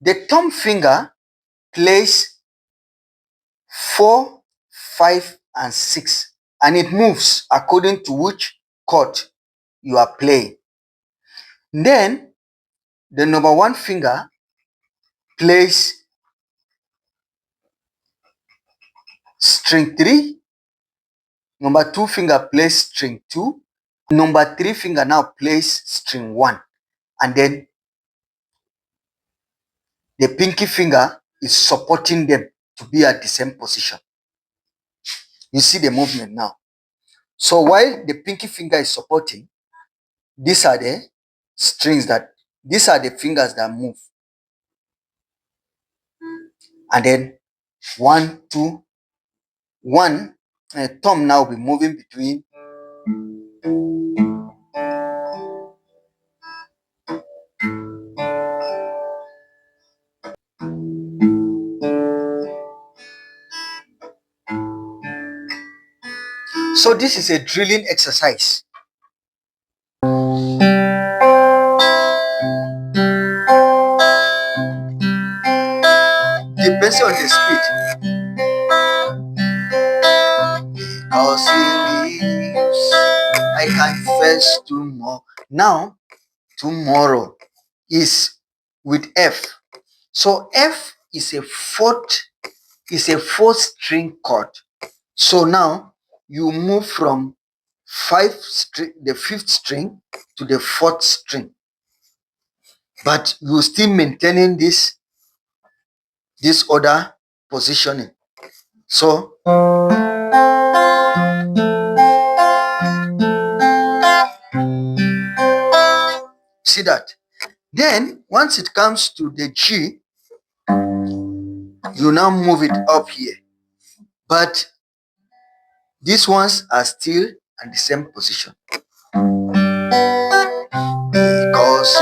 The thumb finger plays 4, 5, and 6, and it moves according to which chord you are playing. Then the number 1 finger plays string 3, number 2 finger plays string 2, number 3 finger now plays string 1, and then the pinky finger is supporting them to be at the same position. You see the movement now. So while the pinky finger is supporting, these are the these are the fingers that move. And then 1, 2, 1, thumb now will be moving between. So this is a drilling exercise. Depends on the speed. Because he lives, I confess tomorrow. Now, tomorrow is with F. So F is a fourth string chord. So now you move from the 5th string to the 4th string, but you still maintaining this other positioning. So see that. Then once it comes to the G, you now move it up here, but these ones are still at the same position. Because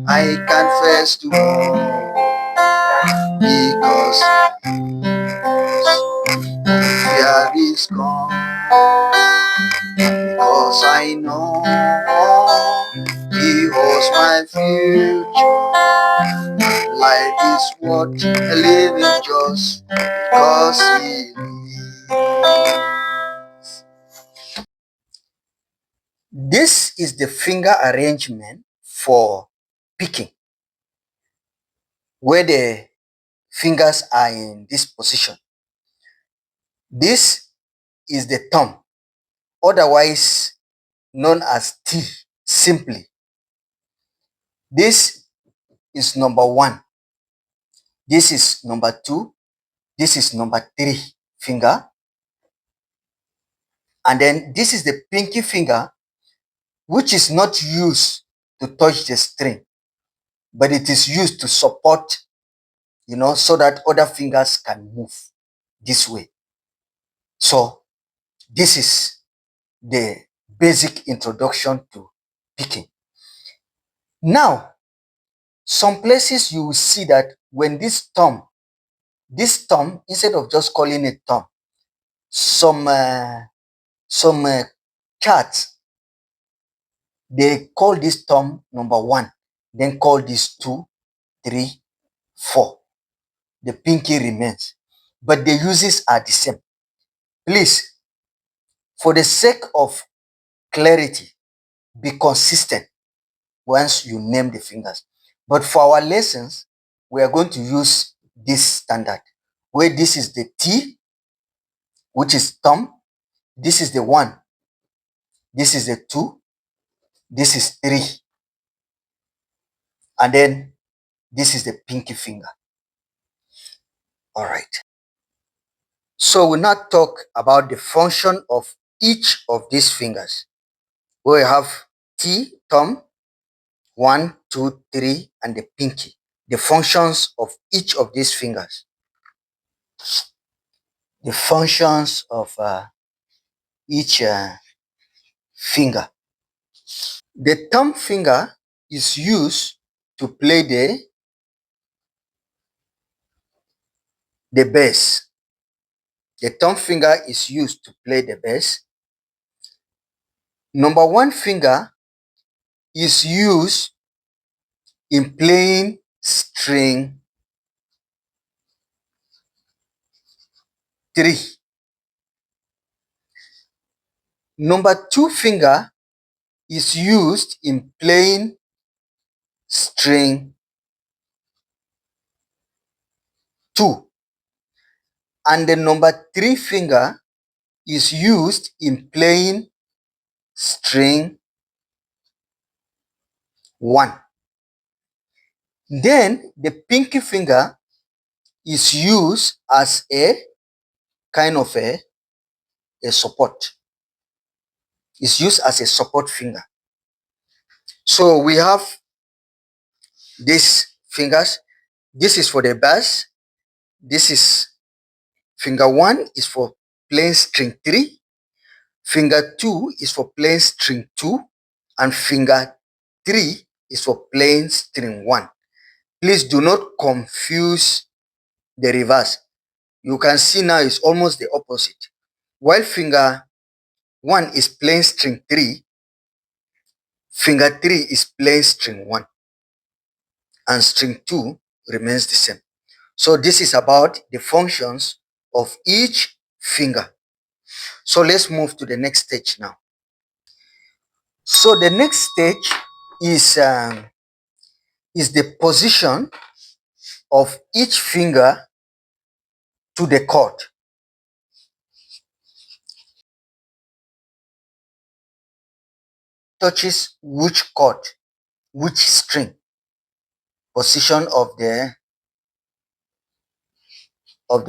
I confess to all, because fear is gone, because I know He holds my future. Life is worth living just because He lives. This is the finger arrangement for picking, where the fingers are in this position. This is the thumb, otherwise known as T simply. This is number 1. This is number 2. This is number 3 finger. And then this is the pinky finger, which is not used to touch the string, but it is used to support, so that other fingers can move this way. So this is the basic introduction to picking. Now, some places you will see that when this thumb, instead of just calling it thumb, some charts, they call this thumb number 1, then call this 2, 3, 4. The pinky remains, but the uses are the same. Please, for the sake of clarity, be consistent once you name the fingers. But for our lessons, we are going to use this standard, where this is the T, which is thumb. This is the 1. This is the 2. This is 3. And then this is the pinky finger. All right. So we'll now talk about the function of each of these fingers. We have T, thumb, 1, 2, 3, and the pinky. The functions of each of these fingers. The functions of each finger. The thumb finger is used to play the bass. The thumb finger is used to play the bass. Number 1 finger is used in playing string 3. Number 2 finger is used in playing string 2. And the number 3 finger is used in playing string 1. Then the pinky finger is used as a kind of a support. It's used as a support finger. So we have these fingers. This is for the bass. This is finger 1 is for playing string 3. Finger 2 is for playing string 2. And finger 3 is for playing string 1. Please do not confuse the reverse. You can see now it's almost the opposite. While finger 1 is playing string 3, finger 3 is playing string 1. And string 2 remains the same. So this is about the functions of each finger. So let's move to the next stage now. So the next stage is the position of each finger to the chord. Touches which chord, which string, position of the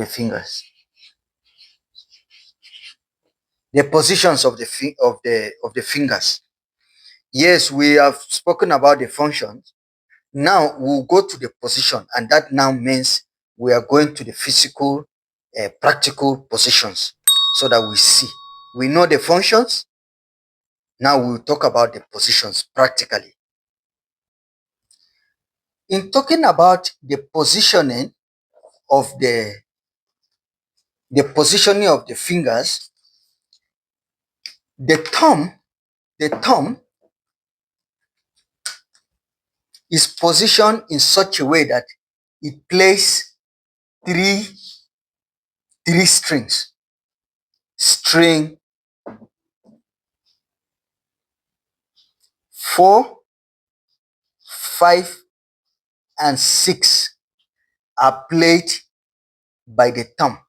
fingers. The positions of the fingers. Yes, we have spoken about the functions. Now we'll go to the position, and that now means we are going to the physical, practical positions so that we see. We know the functions. Now we'll talk about the positions practically. In talking about the positioning of the fingers, the thumb is positioned in such a way that it plays three strings. String 4, 5, and 6 are played by the thumb.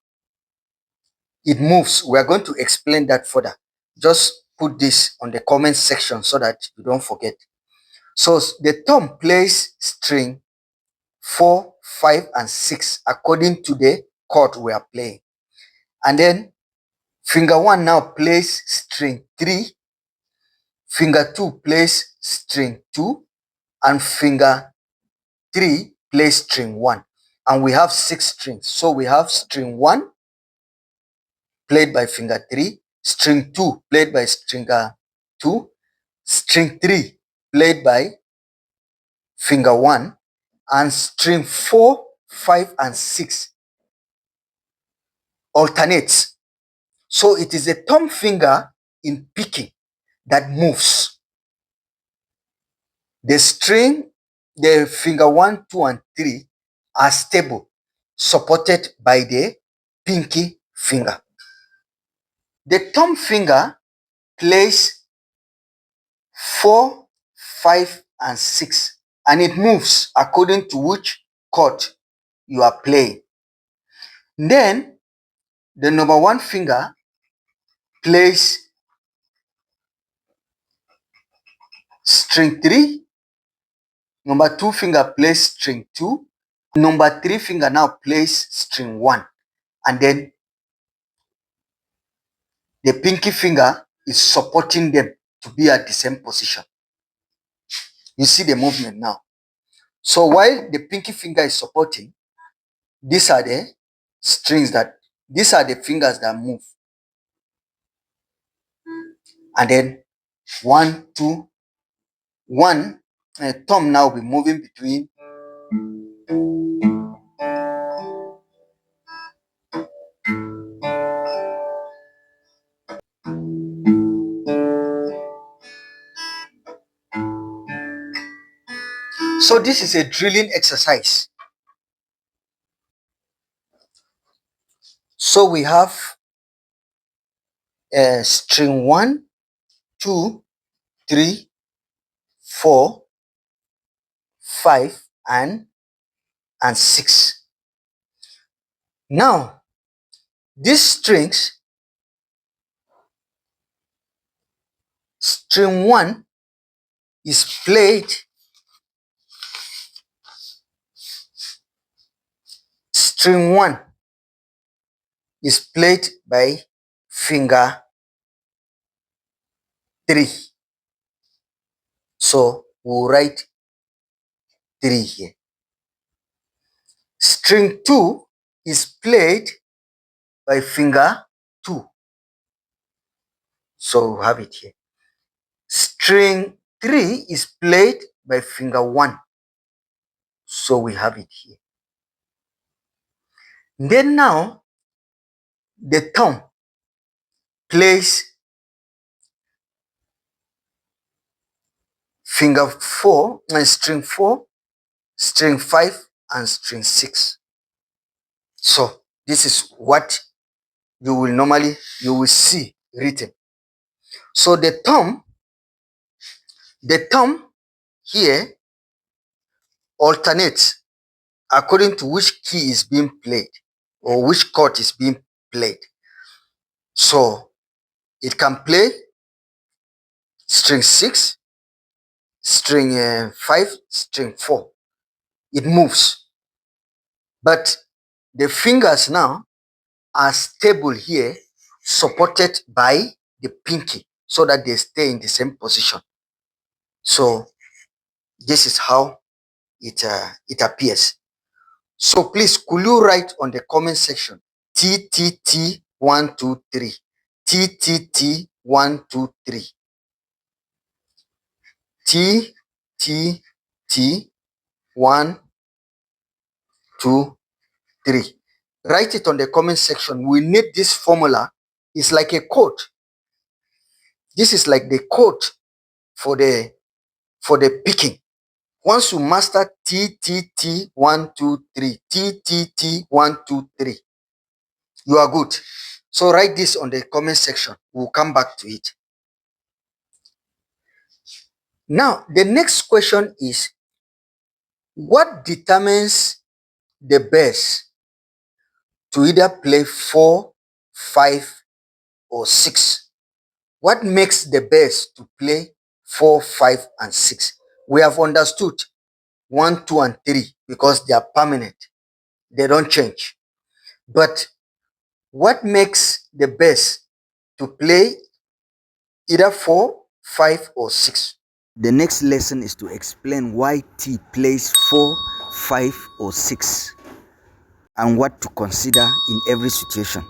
It moves. We are going to explain that further. Just put this on the comment section so that you don't forget. So the thumb plays string 4, 5, and 6 according to the chord we are playing. And then finger 1 now plays string 3, finger 2 plays string 2, and finger 3 plays string 1. And we have 6 strings. So we have string 1 played by finger 3, string 2 played by finger 2, string 3 played by finger 1, and string 4, 5, and 6 alternates. So it is the thumb finger in picking that moves. The string, the finger 1, 2, and 3 are stable, supported by the pinky finger. The thumb finger plays 4, 5, and 6, and it moves according to which chord you are playing. Then the number 1 finger plays string 3, number 2 finger plays string 2, number 3 finger now plays string 1, and then the pinky finger is supporting them to be at the same position. You see the movement now. So while the pinky finger is supporting, these are the these are the fingers that move. And then 1, 2, 1, thumb now will be moving between. So this is a drilling exercise. So we have string 1, 2, 3, 4, 5, and 6. Now, these strings, string 1 is played, string 1 is played by finger 3. So we'll write 3 here. String 2 is played by finger 2. So we'll have it here. String 3 is played by finger 1. So we have it here. Then now, the thumb plays finger 4 and string 4, string 5, and string 6. So this is what you will see written. So the thumb here alternates according to which key is being played or which chord is being played. So it can play string 6, string 5, string 4. It moves. But the fingers now are stable here, supported by the pinky so that they stay in the same position. So this is how it appears. So please, could you write on the comment section TTT 1 2 3, TTT 1 2 3, TTT 1 2 3. Write it on the comment section. We need this formula. It's like a code. This is like the code for the picking. Once you master TTT 1 2 3, TTT 1 2 3, you are good. So write this on the comment section. We'll come back to it. Now, the next question is, what determines the bass to either play 4, 5, or 6? What makes the bass to play 4, 5, and 6? We have understood 1, 2, and 3 because they are permanent. They don't change. But what makes the bass to play either 4, 5, or 6? The next lesson is to explain why T plays 4, 5, or 6 and what to consider in every situation.